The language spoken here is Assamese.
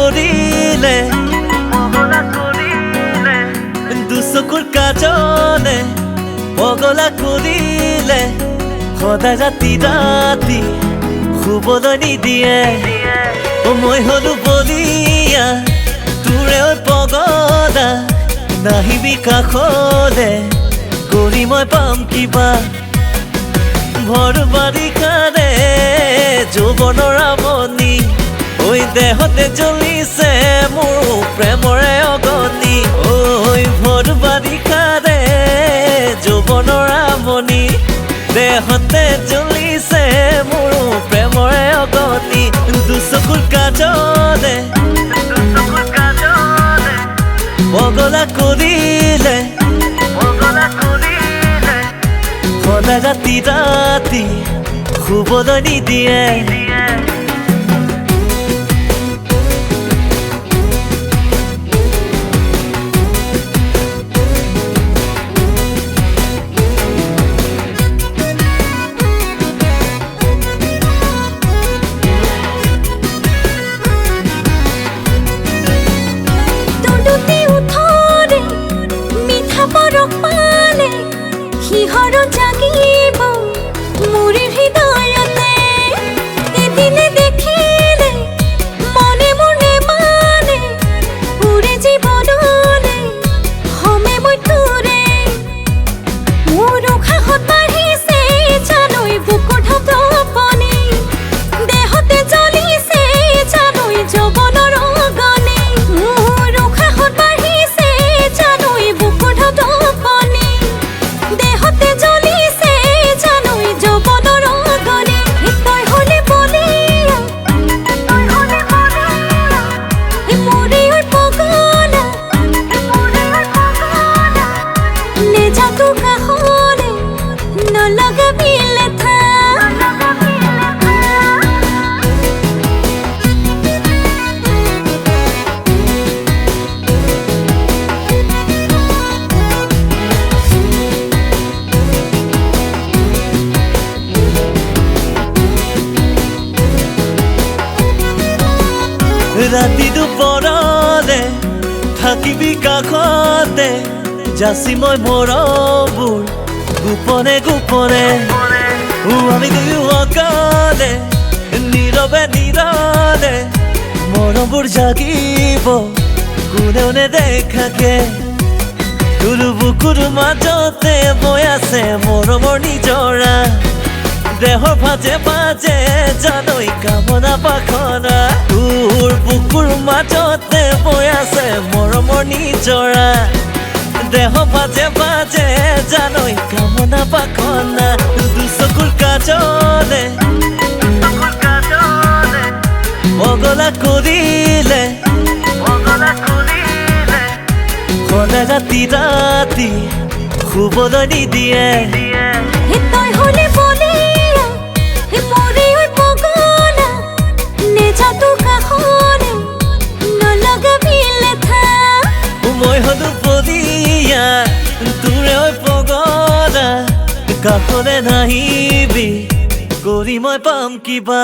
কৰিলে দুচকুৰ কাজলে পগলা কৰিলে সদায় ৰাতি ৰাতি শুবলৈ নিদিয়ে মই হলো বলিয়া তোৰে পগলা নাহিবি কাষলে কৰি মই পাম কিবা ভৰ বাৰিষাৰে যৌৱনৰ আমনি ঐ দেহতে জ্বলিছে মোৰ প্ৰেমৰে অগনি ঐ ভৰ বাৰিষাৰে যৌৱনৰ আমনি দেহতে জ্বলিছে মোৰ প্ৰেমৰে অগনি দুচকুৰ কাজলে পগলা কৰিলে সদায় ৰাতি ৰাতি শুবলৈ নিদিয়ে সিহৰ জাগিব মোৰ হৃদয়তে এদিনে দেখিলে মনে মনে মানে উৰে জীৱনলে হমে মই তোৰে মোৰ উশাহত বাঢ়িছে জানৈ বুকুৰ ধপধপনি দেহতে জ্বলিছে জানৈ যৌৱনৰ অগনি মোৰ উশাহত বাঢ়িছে জানৈ বুকুৰ ধপধপনি দেহতে জ্বলিছে জানৈ যৌৱনৰ অগনি তই হলে বলিয়া মোৰে পগলা নেজা তো কাষলে নলগাবি লেঠা ৰাতি দুপৰলে থাকিবি কাষতে যাচি মই মৰমবোৰ গোপনে গোপনে আমি দুয়ো অকলে নীৰৱে নীৰৱে মৰমবোৰ জাগিব কোনেও নেদেখাকে তোৰ বুকুৰ মাজতে বৈ আছে মৰমৰ নিজৰা দেহৰ ভাজে ভাজে জানৈ কামনা পাখনা তোৰ বুকুৰ মাজতে বৈ আছে মৰমৰ নিজৰা দেহ ভাজে ভাজে জানৈ কামনা পাখনা দুচকুৰ কাজলে পগলা কৰিলে সদায় ৰাতি ৰাতি শুবলৈ নিদিয়ে তই হলে বলিয়া মোৰে পগলা নেজা তো কাষলে নলগাবি লেঠা মই হলো বলিয়া তোৰে পগলা কাষলে নাহিবি কৰি মই পাম কিবা